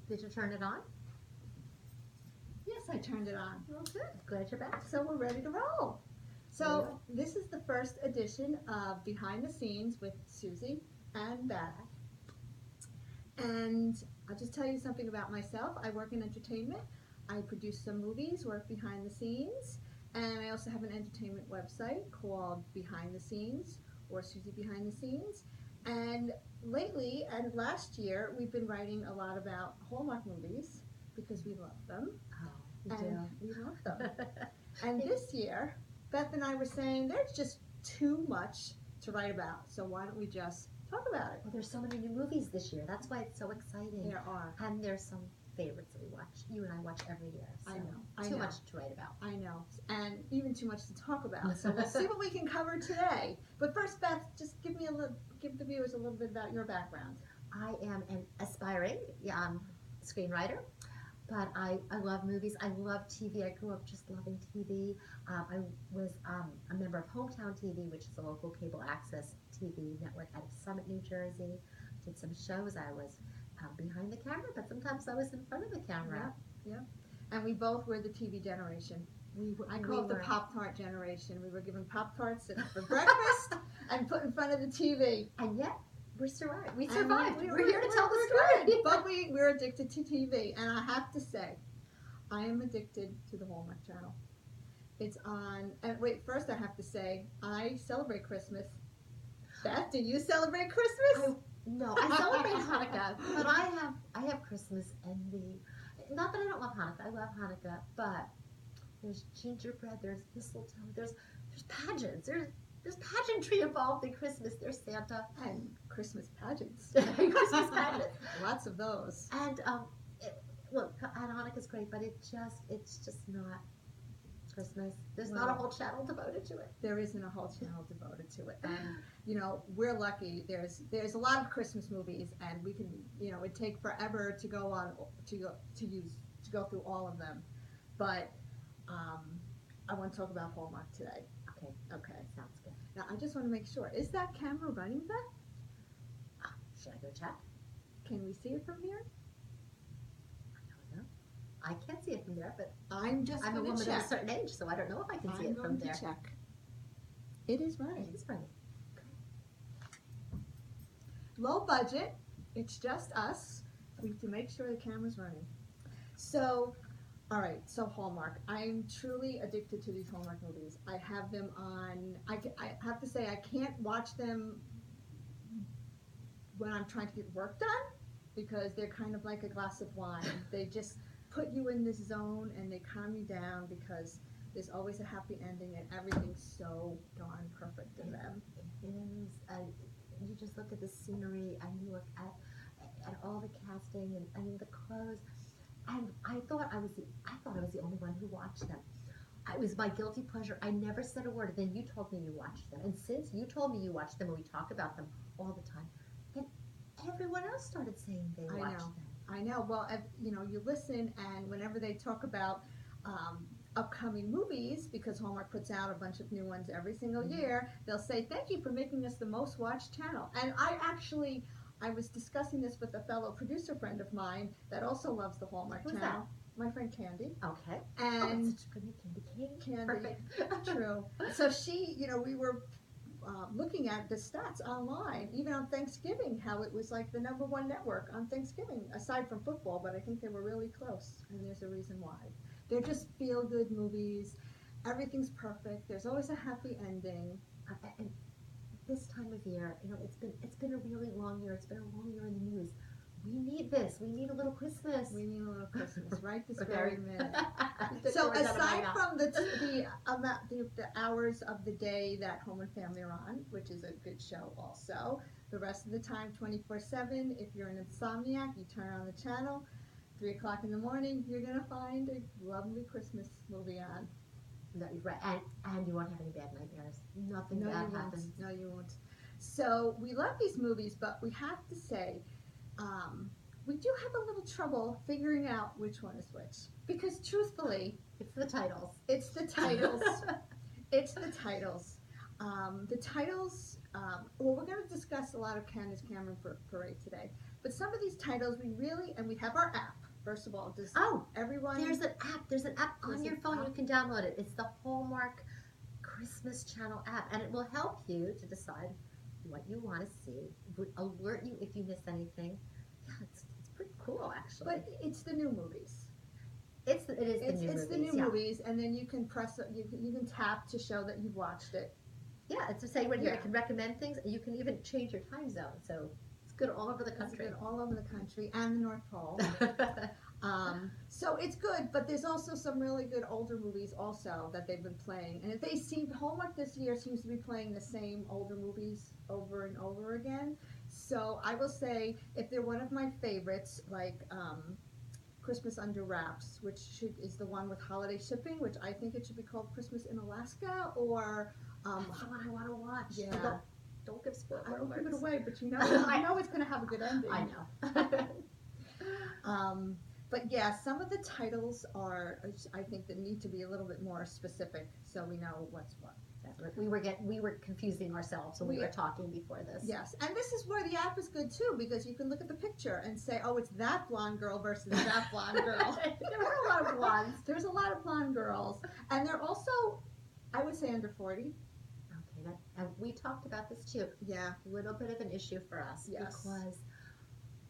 Did you turn it on? Yes, I turned it on. Oh, good. Glad you're back. So we're ready to roll. So this is the first edition of Behind the Scenes with Suzee and Beth. And I'll just tell you something about myself. I work in entertainment. I produce some movies, work behind the scenes, and I also have an entertainment website called Behind the Scenes or Suzee Behind the Scenes. And lately, and last year, we've been writing a lot about Hallmark movies because we love them. Oh, We love them. And this year, Beth and I were saying there's just too much to write about. So why don't we just talk about it? Well, there's so many new movies this year. That's why it's so exciting. There are. And there's some favorites that we watch. You and I watch every year. So I know. Too much to write about. I know. And even too much to talk about. So we'll see what we can cover today. But first, Beth, just give the viewers a little bit about your background. I am an aspiring screenwriter. But I love movies. I love TV. I grew up just loving TV. I was a member of Hometown TV, which is a local cable access TV network out of Summit, New Jersey. Did some shows. I was behind the camera, but sometimes I was in front of the camera. Yeah. And we both were the TV generation. I call it the Pop-Tart generation. We were given Pop-Tarts for breakfast and put in front of the TV. And yet, we survived. We're here to tell the story. story. But we're addicted to TV. And I have to say, I am addicted to the Hallmark Channel. It's on, and wait, first I have to say, I celebrate Christmas. Beth, do you celebrate Christmas? No, I celebrate Hanukkah, but I have Christmas envy. Not that I don't love Hanukkah. I love Hanukkah, but there's gingerbread, there's mistletoe, there's pageants, there's pageantry involved in Christmas. There's Santa and Christmas pageants. Christmas pageants. Lots of those. And look, Hanukkah's great, but it's just not Christmas. There's not a whole channel devoted to it. There isn't a whole channel devoted to it. And we're lucky. There's a lot of Christmas movies, and we can, it'd take forever to go through all of them. But I want to talk about Hallmark today. Okay. Sounds good. Now I just want to make sure. Is that camera running, Beth? Should I go check? Can we see it from here? I don't know. I can't see it from there, but I'm a woman of a certain age, so I don't know if I can see it from there. I'm going to check. It is running. It is running. Low budget. It's just us. We have to make sure the camera's running. So, all right. So Hallmark. I'm truly addicted to these Hallmark movies. I have them on. I have to say I can't watch them when I'm trying to get work done because they're kind of like a glass of wine. They just put you in this zone and they calm you down because there's always a happy ending and everything's so darn perfect in them. It is. You just look at the scenery and you look at all the casting and the clothes. And I thought I was the only one who watched them. It was my guilty pleasure. I never said a word. And then you told me you watched them. And since you told me you watched them and we talk about them all the time, then everyone else started saying they watched them. I know. Well, you listen, and whenever they talk about upcoming movies, because Hallmark puts out a bunch of new ones every single year, they'll say, "Thank you for making us the most watched channel." And I was discussing this with a fellow producer friend of mine that also loves the Hallmark Who's channel. that? My friend Candy. Okay. And that's such a good name, Candy. Perfect. True. So she, we were looking at the stats online, even on Thanksgiving, how it was like the #1 network on Thanksgiving, aside from football, but I think they were really close, and there's a reason why. They're just feel-good movies. Everything's perfect. There's always a happy ending. And this time of year, it's been a really long year. It's been a long year in the news. We need this. We need a little Christmas. We need a little Christmas right this very minute. So aside from the hours of the day that Home and Family are on, which is a good show also, the rest of the time 24/7, if you're an insomniac, you turn on the channel, 3 o'clock in the morning, you're going to find a lovely Christmas movie on. No, right. And you won't have any bad nightmares. Nothing bad happens. No, you won't. So we love these movies, but we have to say, we do have a little trouble figuring out which one is which. Because truthfully, it's the titles. It's the titles. It's the titles. Well, we're going to discuss a lot of Candace Cameron Parade today. But some of these titles we have our app. First of all, does Oh, everyone? there's an app. There's an app on There's your an phone. app? You can download it. It's the Hallmark Christmas Channel app, and it will help you to decide what you want to see. Would alert you if you miss anything. Yeah, it's pretty cool actually. But it's the new movies. It is the new It's movies. the new Yeah. movies, and then you can you can tap to show that you've watched it. Yeah, it's to say right here. Yeah. It can recommend things. You can even change your time zone, so it's good all over the country. It's good all over the country and the North Pole. So it's good, but there's also some really good older movies also that they've been playing. And if they seem Hallmark this year seems to be playing the same older movies over and over again. So I will say if they're one of my favorites, like Christmas Under Wraps, which is the one with holiday shipping, which I think it should be called Christmas in Alaska, or That's the one I want to watch. Yeah. Don't give spoiler I don't give it alerts. away, but I know it's going to have a good ending. I know. But yeah, some of the titles are, I think, that need to be a little bit more specific, so we know what's what. We were confusing ourselves when we were talking before this. Yes, and this is where the app is good too, because you can look at the picture and say, oh, it's that blonde girl versus that blonde girl. There were a lot of blondes. There's a lot of blonde girls, and they're also, I would say, under 40. Okay, and we talked about this too. Yeah. A little bit of an issue for us. Yes. Because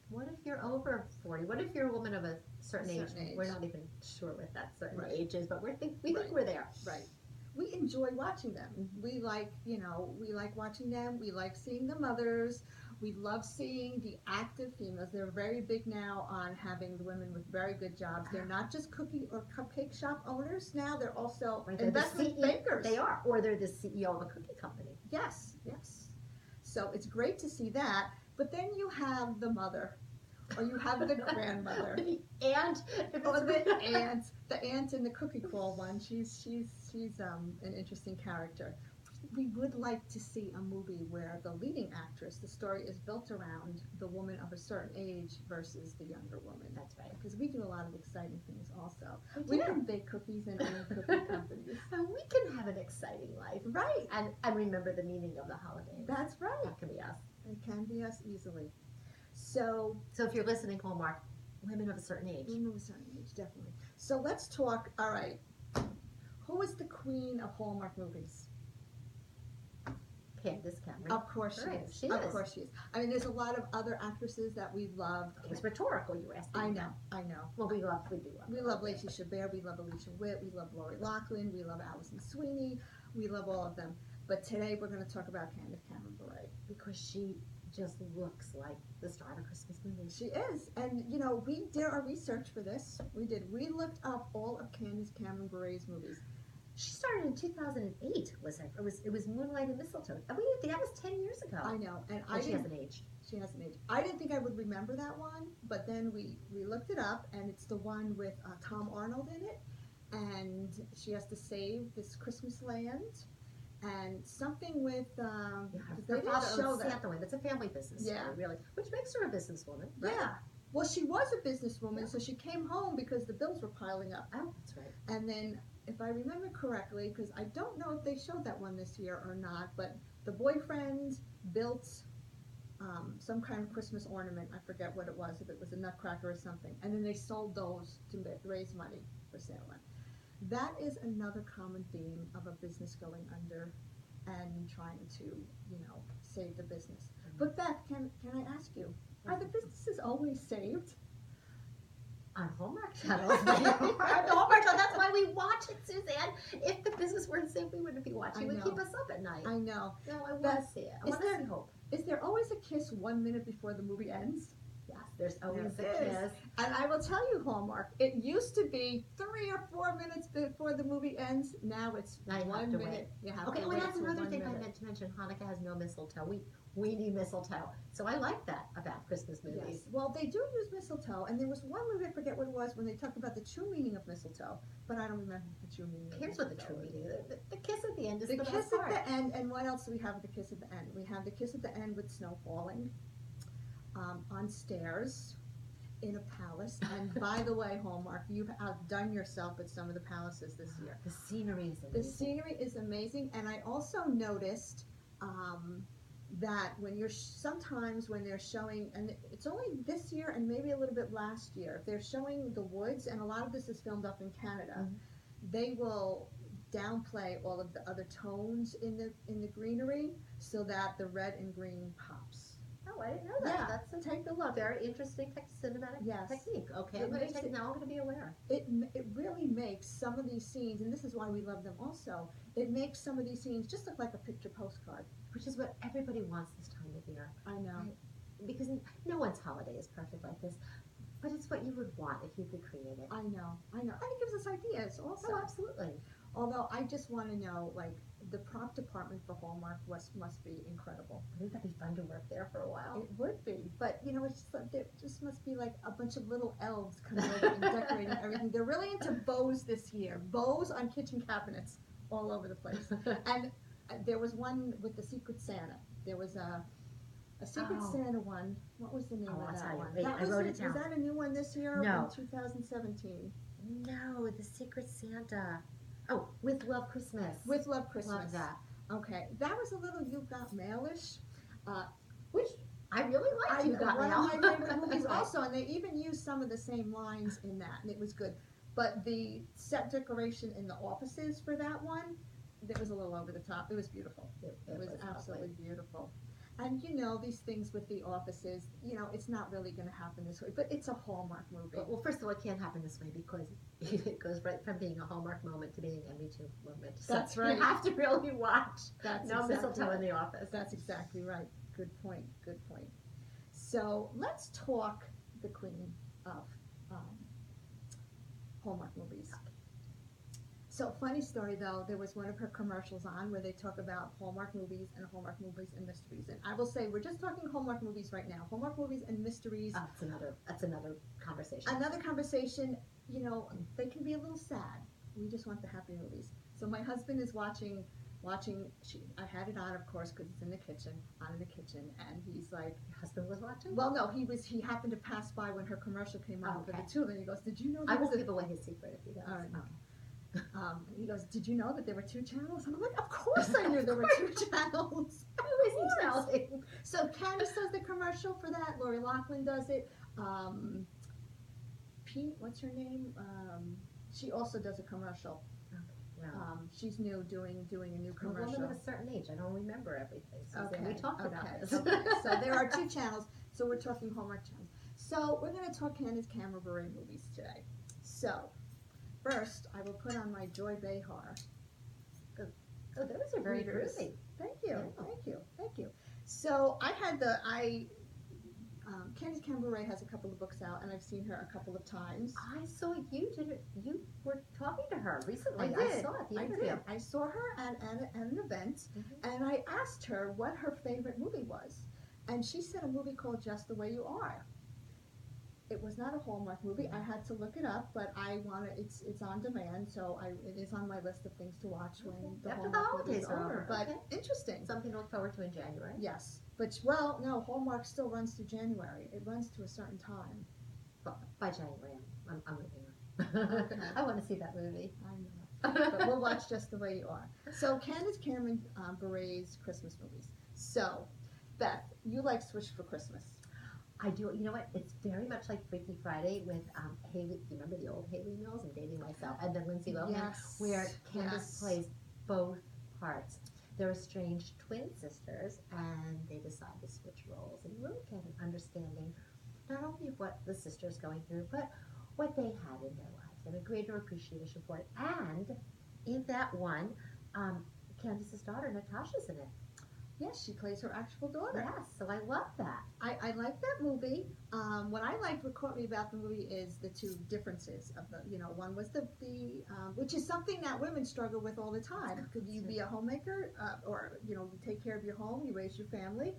what if you're over 40? What if you're a woman of a certain age? We're not even sure what that certain age is, but we think we're there. Right. We enjoy watching them. Mm-hmm. We like watching them. We like seeing the mothers. We love seeing the active females. They're very big now on having the women with very good jobs. They're not just cookie or cupcake shop owners now. They're also investment bankers. They are, or they're the CEO of a cookie company. Yes, yes. So it's great to see that. But then you have the mother, or you have the grandmother, the aunt, or the aunt in the cookie crawl one. She's an interesting character. We would like to see a movie where the leading actress, the story is built around the woman of a certain age versus the younger woman. That's right. Because we do a lot of exciting things also. We can bake cookies and own cookie companies. And we can have an exciting life. Right. And remember the meaning of the holidays. That's right. That can be us. It can be us easily. So if you're listening, Hallmark, women of a certain age. Women of a certain age, definitely. So let's talk, all right. Who is the queen of Hallmark movies? Candace Cameron. Of course she is. Of course she is. I mean, there's a lot of other actresses that we love. It's rhetorical, you were asking. I know. Well, we do love. We love Lacey Chabert, we love Alicia Witt, we love Lori Loughlin, we love Allison Sweeney, we love all of them. But today we're going to talk about Candace Cameron Bure. Because she just looks like the star of a Christmas movie. She is. And, we did our research for this. We did. We looked up all of Candace Cameron Bure's movies. She started in 2008. It was Moonlight and Mistletoe. That was 10 years ago. I know, and she hasn't aged. She hasn't aged. I didn't think I would remember that one, but then we looked it up, and it's the one with Tom Arnold in it, and she has to save this Christmas land, and something with her father owns Santa Land. It's a family business. Yeah, story, really, which makes her a businesswoman. Right? Yeah. Well, she was a businesswoman, so she came home because the bills were piling up. Oh, that's right. And then, if I remember correctly, because I don't know if they showed that one this year or not, but the boyfriend built some kind of Christmas ornament. I forget what it was, if it was a nutcracker or something. And then they sold those to raise money for Santa Land. That is another common theme of a business going under and trying to, save the business. Mm-hmm. But Beth, can I ask you, are the businesses always saved? On Hallmark channels. On Hallmark channel. That's why we watch it, Suzanne. If the business weren't safe, we wouldn't be watching. It would keep us up at night. I know. No, I want to see it. I want to see hope. Is there always a kiss 1 minute before the movie ends? Yes, there's always a kiss. And I will tell you, Hallmark, it used to be 3 or 4 minutes before the movie ends. Now it's 1 minute. You have to wait. That's another thing I meant to mention. Hanukkah has no mistletoe. We need mistletoe. So I like that about Christmas movies. Yes. Well, they do use mistletoe, and there was one movie, I forget what it was, when they talked about the true meaning of mistletoe, but I don't remember the true meaning. Here's what the true meaning is. The kiss at the end is the kiss best part. At the end, and what else do we have at the kiss at the end? We have the kiss at the end with snow falling on stairs in a palace. And by the way, Hallmark, you've outdone yourself at some of the palaces this year. The scenery is amazing. The scenery is amazing, and I also noticed that when you're sometimes when they're showing, and it's only this year and maybe a little bit last year, if they're showing the woods, and a lot of this is filmed up in Canada, they will downplay all of the other tones in the greenery so that the red and green pops. Oh, I didn't know that. Yeah, That's a take a look. very interesting cinematic technique. Okay, I'm going to be aware. It really makes some of these scenes, and this is why we love them also, it makes some of these scenes just look like a picture postcard. Which is what everybody wants this time of year. I know. Right? Because no one's holiday is perfect like this, but it's what you would want if you could create it. I know. And it gives us ideas also. Oh, absolutely. Although I just want to know, like, the prop department for Hallmark must be incredible. Wouldn't that be fun to work there for a while? It would be, but you know, it's just there just must be like a bunch of little elves coming over and decorating everything. They're really into bows this year. Bows on kitchen cabinets all over the place. And there was one with the Secret Santa. There was a Secret Santa one. What was the name of that one? Wait, I wrote it down. Was that a new one this year? No. In 2017. No, the Secret Santa. Oh, With Love Christmas. With Love Christmas. Love that. Okay, that was a little You Got Mail-ish, which I really liked You Got Mail. One of my favorite movies also, and they even used some of the same lines in that, and it was good. But the set decoration in the offices for that one, it was a little over the top. It was beautiful. It was absolutely beautiful. And you know, these things with the offices, you know, it's not really going to happen this way, but it's a Hallmark movie. Well, first of all, it can't happen this way because it goes right from being a Hallmark moment to being a Me Too moment. So that's right. You have to really watch. That's no exactly mistletoe right. in the office. That's exactly right. Good point. Good point. So let's talk the queen of Hallmark movies. So funny story though, there was one of her commercials on where they talk about Hallmark movies and mysteries. And I will say we're just talking Hallmark movies right now. Hallmark movies and mysteries. That's another conversation. Another conversation, you know, they can be a little sad. We just want the happy movies. So my husband is watching I had it on, of course, because it's in the kitchen, and he's like, your husband was watching? Well, no, he happened to pass by when her commercial came on for the two, and he goes, did you know I won't give away his secret if he does. All right, okay. He goes, did you know that there were 2 channels? And I'm like, of course I knew there were 2 channels. Who is he telling? So Candace does the commercial for that. Lori Loughlin does it. Pete, what's her name? She also does a commercial. Okay. Wow. She's new, doing a new commercial. I'm a woman of a certain age. I don't remember everything. Suzanne. Okay. We talked about this. Okay. So there are 2 channels. So we're talking Hallmark channels. So we're going to talk Candace Cameron movies today. So first, I will put on my Joy Behar. Oh, those are very pretty. Thank you, Yeah. thank you. So I had Candace Cameron has a couple of books out, and I've seen her a couple of times. I saw you did it. You were talking to her recently. I did. I saw it. The interview. I saw her at an event, and I asked her what her favorite movie was, and she said a movie called Just the Way You Are. It was not a Hallmark movie. I had to look it up, but it's on demand, so it is on my list of things to watch when the After Hallmark the holidays are over. But okay. Interesting. Something to look forward to in January. Yes, but no, Hallmark still runs through January. It runs to a certain time. But by January, I'm with you. Okay. I want to see that movie. I know, but we'll watch Just the Way You Are. So Candace Cameron Bure's Christmas movies. So Beth, you like Swish for Christmas. I do. You know what? It's very much like Freaky Friday with Haley. You remember the old Haley Mills and Dating Myself, and then Lindsay Lohan, Yes. where Candace plays both parts. They're estranged twin sisters, and they decide to switch roles, and you really get an understanding not only of what the sisters going through, but what they had in their lives, and a greater appreciation for it. And in that one, Candace's daughter Natasha's in it. Yes, she plays her actual daughter. Yes, so I love that. I like that movie. What caught me about the movie is the 2 differences of one was the which is something that women struggle with all the time. Could you be a homemaker, or you take care of your home, you raise your family?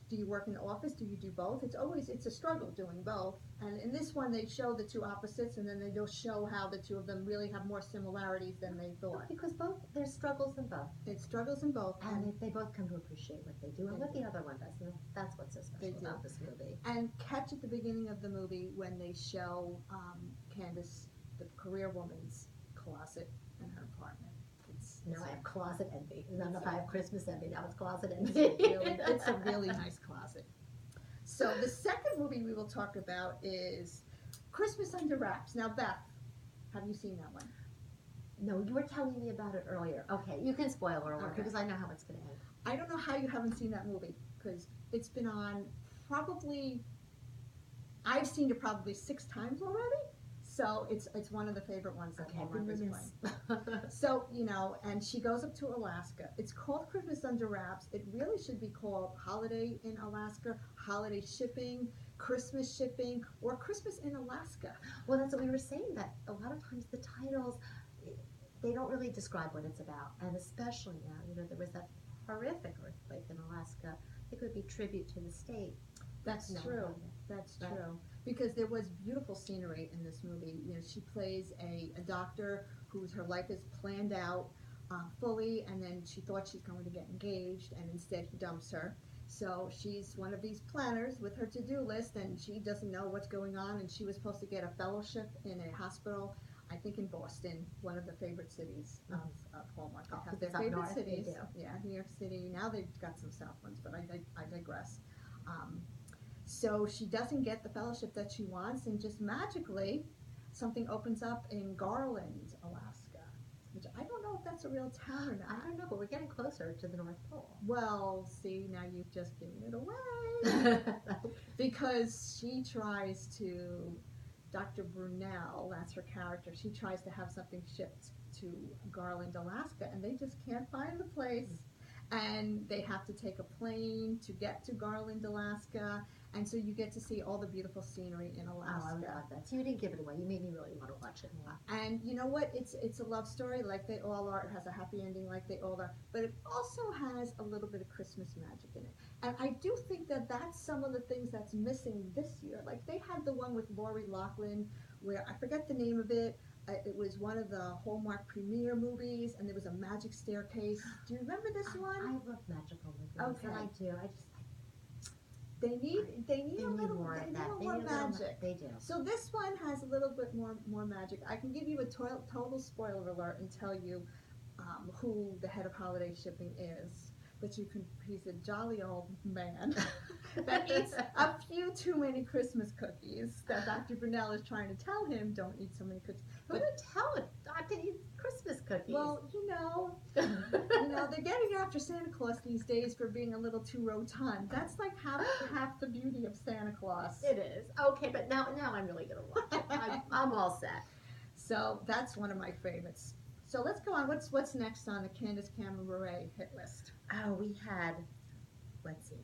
Do you work in the office? Do you do both? It's a struggle doing both. And in this one, they show the 2 opposites, and then they do show how the 2 of them really have more similarities than they thought. Because there's struggles in both. It's struggles in both. And they both come to appreciate what they do and what the other one does. And that's what's so special about this movie. And catch at the beginning of the movie when they show Candace, the career woman's closet in her apartment. It's Now I have closet envy. Not if I have Christmas envy. Now it's closet It's envy. it's a really nice closet. So the second movie we will talk about is Christmas Under Wraps. Now, Beth, have you seen that one? No, you were telling me about it earlier. Okay, you can spoil it Okay. because I know how it's going to end. I don't know how you haven't seen that movie because it's been on probably, I've seen it probably 6 times already. So it's one of the favorite ones that Hallmark is playing. So, you know, and she goes up to Alaska. It's called Christmas Under Wraps. It really should be called Holiday in Alaska, Holiday Shipping, Christmas Shipping, or Christmas in Alaska. Well, that's what we were saying, that a lot of times the titles, they don't really describe what it's about. And especially now, you know, there was that horrific earthquake in Alaska. I think it would be tribute to the state. That's No, true. no, no. That's Right. true. Because there was beautiful scenery in this movie. You know, she plays a doctor whose her life is planned out fully, and then she thought she's going to get engaged, and instead he dumps her. So she's one of these planners with her to-do list, and she doesn't know what's going on, and she was supposed to get a fellowship in a hospital, I think in Boston, one of the favorite cities of Hallmark. They have their It's up favorite north, they cities. do. Yeah, New York City. Now they've got some south ones, but I digress. So she doesn't get the fellowship that she wants, and just magically something opens up in Garland, Alaska, which I don't know if that's a real town or I not. don't know, but we're getting closer to the North Pole. Well, see, now you've just given it away. Because she tries to, Dr. Brunel, that's her character, she tries to have something shipped to Garland, Alaska, and they just can't find the place. And they have to take a plane to get to Garland, Alaska, and so you get to see all the beautiful scenery in Oh, I would Alaska. love that. So you didn't give it away. You made me really want to watch it more. And you know what? It's a love story like they all are. It has a happy ending like they all are. But it also has a little bit of Christmas magic in it. And I do think that that's some of the things that's missing this year. Like they had the one with Lori Loughlin where I forget the name of it. It was one of the Hallmark premiere movies, and there was a magic staircase. Do you remember this I one? love magical movies. Okay. And I do. They need They a need little more they of need that. a They more need a little magic. They do. So this one has a little bit more magic. I can give you a total spoiler alert and tell you who the head of holiday shipping is. But he's a jolly old man that eats a few too many Christmas cookies that Dr. Brunel is trying to tell him don't eat so many cookies. Who would tell it? Doctor eats Christmas cookies. Well, you know, they're getting after Santa Claus these days for being a little too rotund. That's like half the beauty of Santa Claus. it is. Okay, but now I'm really going to watch it. I'm all set. So that's one of my favorites. So let's go on. What's next on the Candace Cameron Bure hit list? Oh, we had, let's see,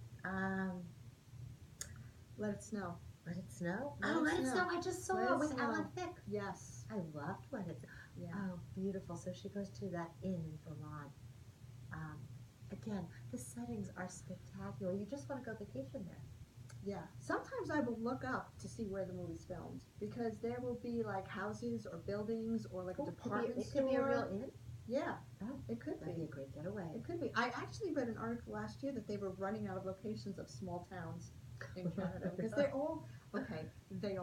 Let It Snow. Let It Snow? Let Oh, It Let It Snow. Snow. I just saw Let it It with Snow. Alan Thicke. Yes. I loved Let It Snow. Yeah. Oh, beautiful. So she goes to that inn in Vermont. Again, the settings are spectacular. You just want to go vacation there. Yeah. Sometimes I will look up to see where the movie's filmed because there will be like houses or buildings or like a department It store. could be a real inn. Yeah. Oh, It could that'd be be. a great getaway. It could be. I actually read an article last year that they were running out of locations of small towns in Canada because they all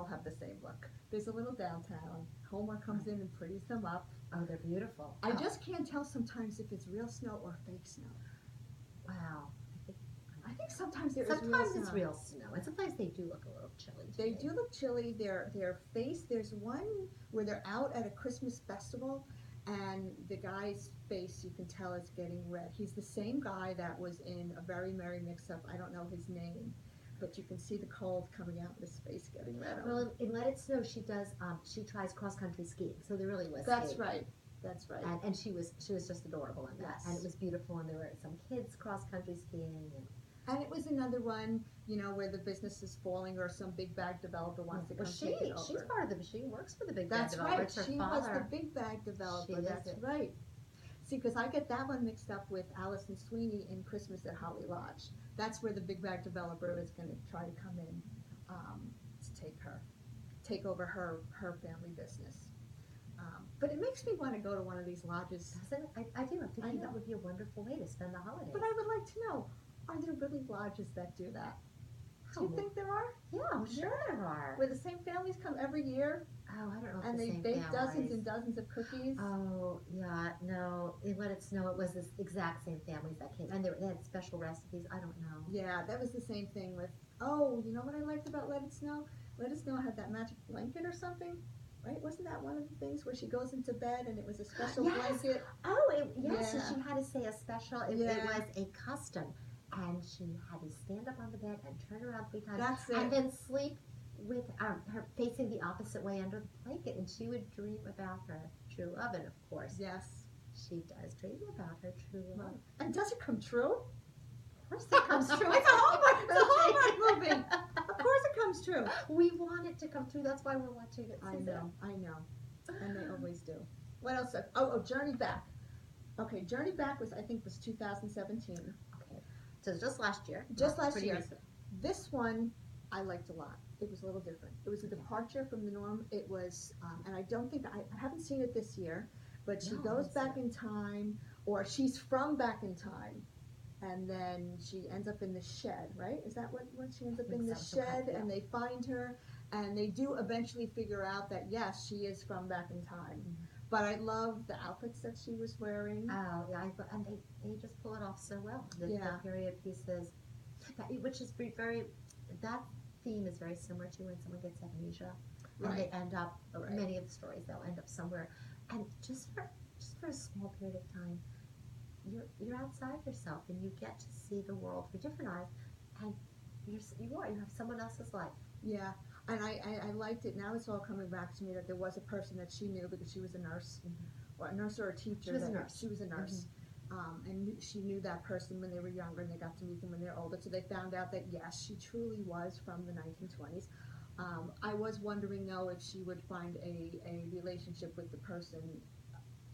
have the same look. There's a little downtown. Hallmark comes in and pretties them up. Oh, they're beautiful. I just can't tell sometimes if it's real snow or fake snow. Wow. I think sometimes there is Sometimes real it's snow. real snow, and sometimes they do look a little chilly. to They me. do look chilly. Their face. There's one where they're out at a Christmas festival, and the guy's face you can tell is getting red. He's the same guy that was in A Very Merry Mix-Up. I don't know his name, but you can see the cold coming out in his face getting red. Well, in Let It Snow, she does. She tries cross country skiing, so there really was. That's skiing. right. That's right. And she was just adorable in that, Yes. and it was beautiful. And there were some kids cross country skiing, And it was another one, you know, where the business is falling or some big bag developer wants to come take it over. she's part of the. She works for the big That's bag developer. right. It's her She was father. the big bag developer. She is That's it. right. See, because I get that one mixed up with Allison Sweeney in Christmas at Holly Lodge. That's where the big bag developer is going to try to come in to take over her family business. But it makes me want to go to one of these lodges. Doesn't it? I do. I I think know. that would be a wonderful way to spend the holidays. But I would like to know, are there really lodges that do that? Do you think there are? Yeah, I'm sure there are. Where the same families come every year Oh, I don't know if and the they same bake families. dozens and dozens of cookies? Oh, yeah, no. In Let It Snow, it was this exact same families that came. And they had special recipes. I don't know. Yeah, that was the same thing with, oh, you know what I liked about Let It Snow? Let It Snow had that magic blanket or something, right? Wasn't that one of the things where she goes into bed and it was a special blanket? Oh, yes. Yeah. So she had to say a special. It was a custom. And she had to stand up on the bed and turn around 3 times. That's it. And then sleep with her facing the opposite way under the blanket. And she would dream about her true love. And of course, Yes. she does dream about her true love. And does it come true? Of course it comes true. It's a Hallmark movie. Of course it comes true. We want it to come true. That's why we're watching it. I know. And they always do. What else? Oh, Journey Back. Okay, Journey Back was 2017. Okay. So just last year. Just last year. Recent. This one I liked a lot. It was a little different. It was a departure from the norm. It was, and I don't think, I haven't seen it this year, but she goes back in time, or she's from back in time, and then she ends up in the shed, right? Is that what she ends up in the shed, and they find her, and they do eventually figure out that, yes, she is from back in time. Mm-hmm. But I love the outfits that she was wearing. Oh, yeah, and they just pull it off so well. The period pieces, which is very, that theme is very similar to when someone gets amnesia, and they end up, many of the stories, they'll end up somewhere, and just for a small period of time, you're outside yourself, and you get to see the world through different eyes, and you have someone else's life. Yeah. And I liked it. Now it's all coming back to me that there was a person that she knew because she was a nurse, or a nurse or a teacher. She was a nurse. She was a nurse. And she knew that person when they were younger, and they got to meet them when they're older. So they found out that, yes, she truly was from the 1920s. I was wondering, though, if she would find a relationship with the person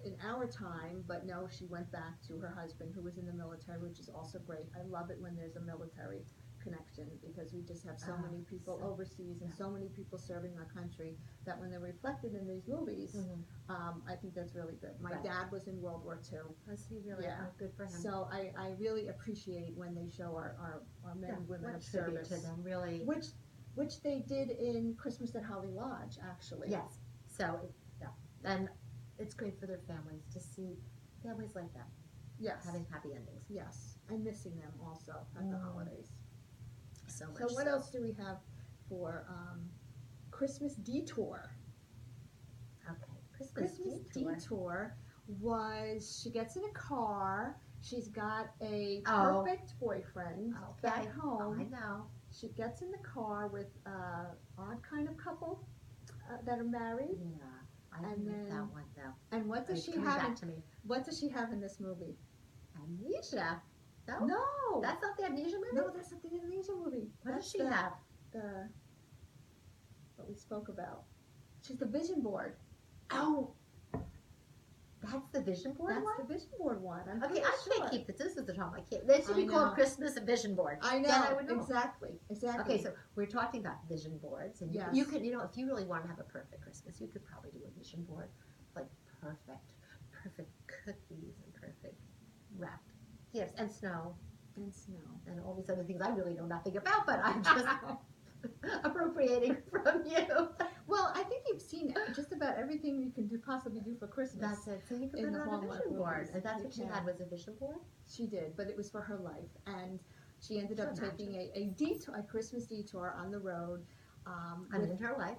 in our time, but no, she went back to her husband, who was in the military, which is also great. I love it when there's a military connection, because we just have so many people overseas and so many people serving our country that when they're reflected in these movies, I think that's really good. My dad was in World War II. Was he really? Yeah. Oh, good for him. So I really appreciate when they show our men and women of service. To them, really. Which they did in Christmas at Holly Lodge, actually. Yes. So, and it's great for their families to see families like that. Yes. Having happy endings. Yes. And missing them also at the holidays. So what else do we have for Christmas Detour? Okay, Christmas Detour was, she gets in a car, she's got a perfect boyfriend back home. I know. She gets in the car with odd kind of couple that are married. Yeah, I didn't like that one though. And what does she have? What does she have in this movie? Amnesia. No, that's not the amnesia movie. No, that's not the amnesia movie. What does she have? What we spoke about. She's the vision board. Oh, that's the vision board one? That's the vision board one. Okay, I can't keep this. This is the top. I can't. This should be called Christmas vision board. I know. Then I would know. Exactly. Okay, so we're talking about vision boards, and you can, if you really want to have a perfect Christmas, you could probably do a vision board, like perfect cookies and perfect wrapped gifts and snow and all these other things I really know nothing about, but I'm just appropriating from you. Well, I think you've seen just about everything you can possibly do for Christmas. That's it. So you can put it on a vision board. And that's what she had, was a vision board? She did, but it was for her life. And she ended up taking a Christmas detour on the road. And in her life.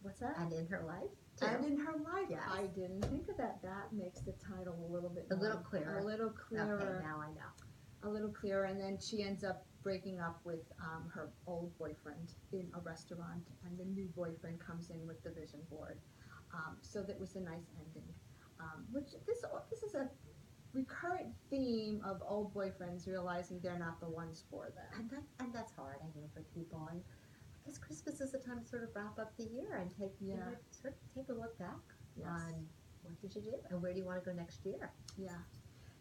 What's that? And in her life. Too. And in her life. Yes. I didn't think of that. That makes the title a little bit a little clearer. A little clearer. Okay, now I know. A little clearer. And then she ends up breaking up with her old boyfriend in a restaurant, and the new boyfriend comes in with the vision board. So that was a nice ending. Which this is a recurrent theme of old boyfriends realizing they're not the ones for them. And that's hard, I know, for people. And I guess Christmas is the time to sort of wrap up the year and take a look back on what did you do and where do you want to go next year. Yeah.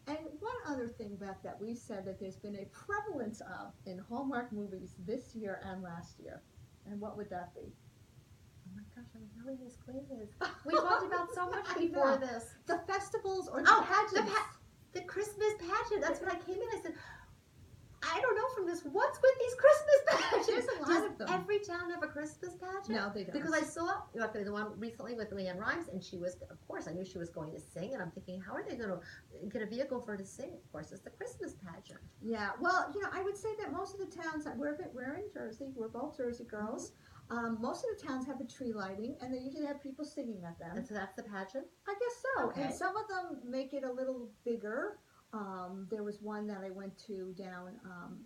And one other thing, Beth, that we said that there's been a prevalence of in Hallmark movies this year and last year. And what would that be? Oh my gosh, I'm really Miss Clues. We talked about so much before this. The festivals or the pageants. The Christmas pageant. That's when I came in. I said, I don't know from this. What's with these Christmas pageants? There's a lot Does of them. every town have a Christmas pageant? No, they don't. Because I saw the one recently with Leanne Rhymes, and she was, of course, I knew she was going to sing, and I'm thinking, how are they going to get a vehicle for her to sing? Of course, it's the Christmas pageant. Yeah, well, I would say that most of the towns, we're in Jersey, we're both Jersey girls. Most of the towns have a tree lighting, and they usually have people singing at them. And so that's the pageant? I guess so. Okay. And some of them make it a little bigger. There was one that I went to down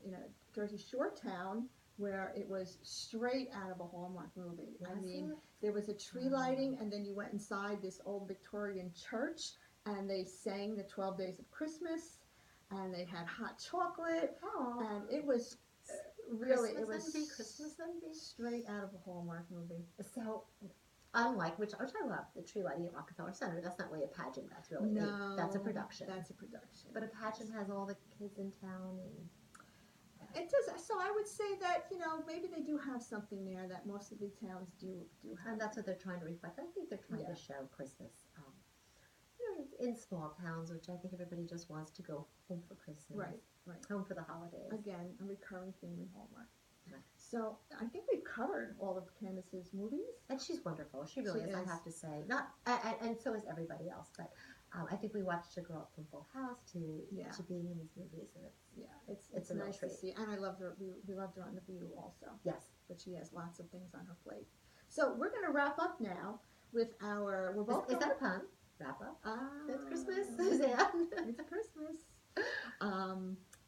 in a Jersey Shore town where it was straight out of a Hallmark movie. I mean, there was a tree lighting, and then you went inside this old Victorian church, and they sang the 12 Days of Christmas, and they had hot chocolate, and it was really, Christmas envy. Straight out of a Hallmark movie. So, unlike, which I love, the tree lighting at Rockefeller Center, that's not really a pageant, that's really that's a production. That's a production. But a pageant has all the kids in town and it does. So I would say that maybe they do have something there that most of the towns do have. and that's what they're trying to reflect. I think they're trying to show Christmas in small towns, which I think everybody just wants to go home for Christmas. Right. Home for the holidays. Again, a recurring theme in Hallmark. Right. So I think we've covered all of Candace's movies. And she's wonderful. She really is, I have to say. Not, and so is everybody else. But I think we watched her grow up from Full House to being in these movies, and it's a nice real to see. And I loved her. We loved her on The View also. Yes, but she has lots of things on her plate. So we're going to wrap up now with our. We're both. Is that a pun? Wrap up. It's Christmas, Suzanne. It's Christmas.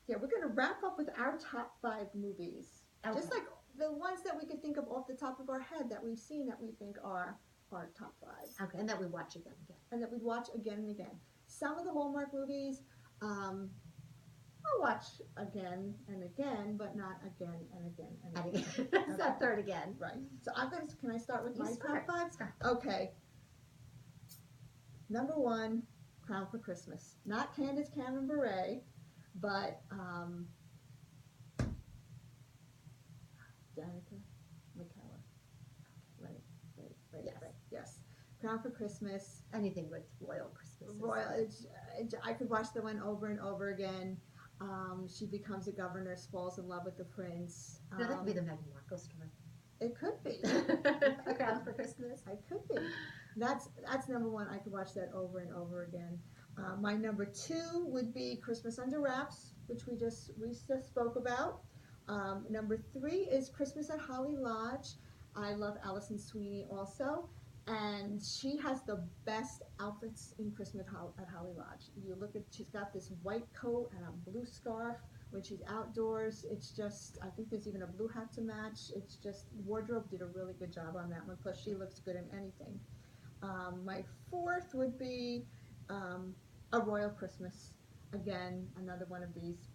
Yeah, we're going to wrap up with our top 5 movies. Okay. Just like the ones that we could think of off the top of our head that we've seen that we think are our top 5. Okay, and that we watch again and again. And that we'd watch again and again. Some of the Hallmark movies, I'll watch again and again, but not again and again and again. It's that third again. Right. So can I start with my top 5? Start. Okay. Number 1, Crown for Christmas. Not Candace Cameron Bure, but Danica McKellar. Right. Yes. Crown for Christmas. Anything with royal Christmas. I could watch the one over and over again. She becomes a governess, falls in love with the prince. That could be the Meghan Markle story. It could be. A Crown for Christmas. It could be. That's number 1. I could watch that over and over again. My number 2 would be Christmas Under Wraps, which we just spoke about. Number 3 is Christmas at Holly Lodge. I love Alison Sweeney also, and she has the best outfits in Christmas at Holly Lodge. She's got this white coat and a blue scarf when she's outdoors. It's just, I think there's even a blue hat to match. It's just, wardrobe did a really good job on that one, plus she looks good in anything. My 4th would be A Royal Christmas. Again, another one of these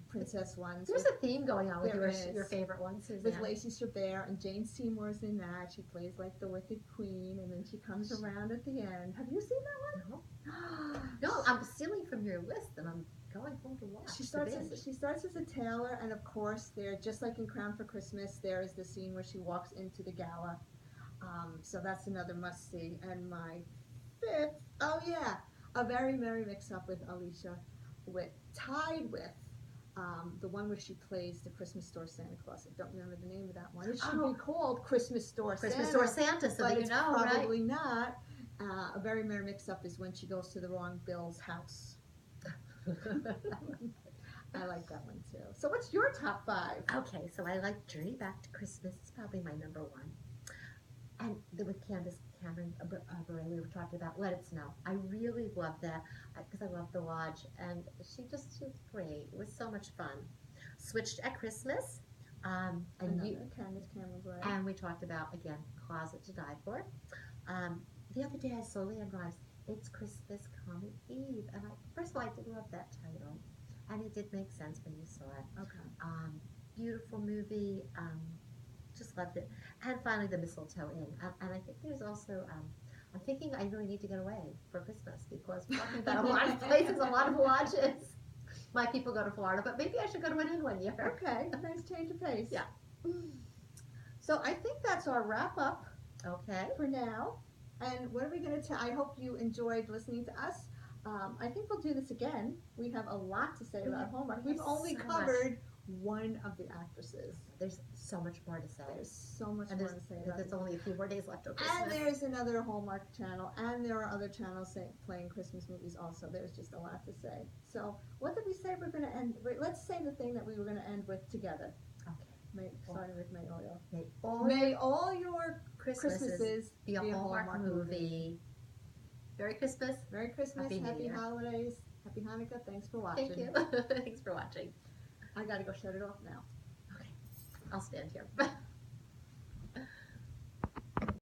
princess ones. There's a theme going on with your favorite one, Suzanne. With Lacey Chabert, and Jane Seymour's in that. She plays like the Wicked Queen, and then she comes around at the end. Have you seen that one? No. No, I'm stealing from your list, and I'm going home to watch. She starts as a tailor, and of course, just like in Crown for Christmas, there is the scene where she walks into the gala. So that's another must-see. And my 5th, A Very Merry Mix-Up with Alicia, tied with the one where she plays the Christmas Store Santa Claus. I don't remember the name of that one. It should be called Christmas Store Santa, so but you it's know, probably not. A Very Merry Mix-Up is when she goes to the wrong Bill's house. I like that one too. So what's your top 5? Okay, so I like Journey Back to Christmas. It's probably my number 1. And with Candace Cameron Bure, we were talking about Let It Snow. I really love that because I love the lodge, and she was great. It was so much fun. Switched at Christmas, and Candace Cameron Bure. And we talked about again Closet to Die For. The other day I saw Leanne Rhymes. It's Christmas Coming Eve, and first of all I did love that title, and it did make sense when you saw it. Okay. Beautiful movie. Just loved it. And finally, the Mistletoe Inn. And I think there's also, I'm thinking I really need to get away for Christmas because we're talking about a lot of places, a lot of lodges. My people go to Florida, but maybe I should go to an inn one year. Okay, nice change of pace. Yeah. So I think that's our wrap up. Okay. For now. And what are we going to I hope you enjoyed listening to us. I think we'll do this again. We have a lot to say about Hallmark. We've only covered one of the actresses. There's so much more to say. There's so much And more to say about there's it. only a few more days left of Christmas. And there's another Hallmark channel, and there are other channels playing Christmas movies also. There's just a lot to say. So, what did we say we're going to end? Let's say the thing that we were going to end with together. Okay. Starting with May Oil. May all May all your Christmases Christmases be a Hallmark movie. Merry Christmas. Merry Christmas, Happy New Happy Year. Holidays, Happy Hanukkah. Thanks for watching. Thank you. Thanks for watching. I got to go shut it off now. Okay. I'll stand here.